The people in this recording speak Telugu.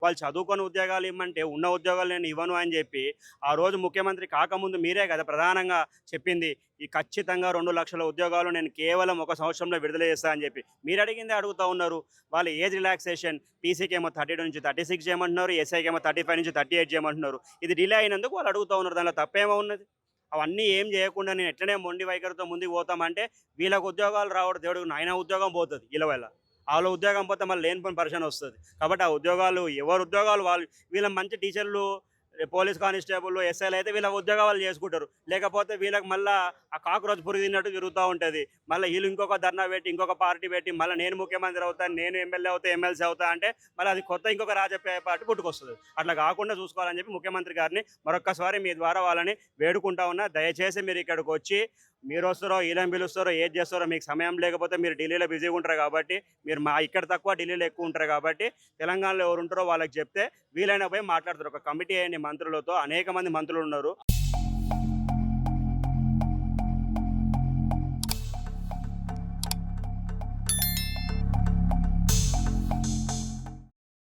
వాళ్ళు చదువుకొని ఉద్యోగాలు ఇమ్మంటే ఉన్న ఉద్యోగాలు నేను ఇవ్వను అని చెప్పి ఆ రోజు ముఖ్యమంత్రి కాకముందు మీరే కదా ప్రధానంగా చెప్పింది. ఈ ఖచ్చితంగా 2,00,000 ఉద్యోగాలు నేను కేవలం ఒక సంవత్సరంలో విడుదల చేస్తా అని చెప్పి. మీరు అడిగిందే అడుగుతా ఉన్నారు. వాళ్ళు ఏజ్ రిలాక్సేషన్ టీసీకేమో 32 నుంచి 36 చేయమంటున్నారు. ఎస్ఐకేమో 35 నుంచి 38 చేయమంటున్నారు. ఇది డిలే అయినందుకు వాళ్ళు అడుగుతా ఉన్నారు. దాంట్లో తప్పేమో ఉన్నది? అవన్నీ ఏం చేయకుండా నేను ఎట్లనే మొండి వైఖరితో ముందుకు పోతామంటే వీళ్ళకి ఉద్యోగాలు రావడం దేవుడికి నాయన ఉద్యోగం పోతుంది వీళ్ళ వల్ల. ఆళ్ళ ఉద్యోగం పోతే మళ్ళీ లేనిపోని పరిశ్రమ వస్తది. కాబట్టి ఆ ఉద్యోగాలు ఎవరి ఉద్యోగాలు వాళ్ళు వీళ్ళ మంచి టీచర్లు, పోలీస్ కానిస్టేబుల్, ఎస్ఐలు అయితే వీళ్ళ ఉద్యోగాలు వాళ్ళు చేసుకుంటారు. లేకపోతే వీళ్ళకి మళ్ళా ఆ కాక్రోచ్ పురుగు తిన్నట్టు తిరుగుతా ఉంటది. మళ్ళీ వీళ్ళు ఇంకొక ధర్నా పెట్టి, ఇంకొక పార్టీ పెట్టి, మళ్ళీ నేను ముఖ్యమంత్రి అవుతాను, నేను ఎమ్మెల్యే అవుతా, ఎమ్మెల్సీ అవుతా అంటే మళ్ళీ అది కొత్త ఇంకొక రాజకీయ పార్టీ పుట్టుకొస్తది. అట్లా కాకుండా చూసుకోవాలని చెప్పి ముఖ్యమంత్రి గారిని మరొక్కసారి మీ ద్వారా వాళ్ళని వేడుకుంటా ఉన్నా. దయచేసి మీరు ఇక్కడికొచ్చి మీరొస్తారో, ఈళ్ళని పిలుస్తారో, ఏది చేస్తారో మీకు సమయం లేకపోతే మీరు ఢిల్లీలో బిజీగా ఉంటారు కాబట్టి, మీరు మా ఇక్కడ తక్కువ ఢిల్లీలో ఎక్కువ ఉంటారు కాబట్టి, తెలంగాణలో ఎవరుంటారో వాళ్ళకి చెప్తే వీలైన పోయి మాట్లాడతారు. ఒక కమిటీ అయ్యండి మంత్రులతో, అనేక మంది మంత్రులున్నారు.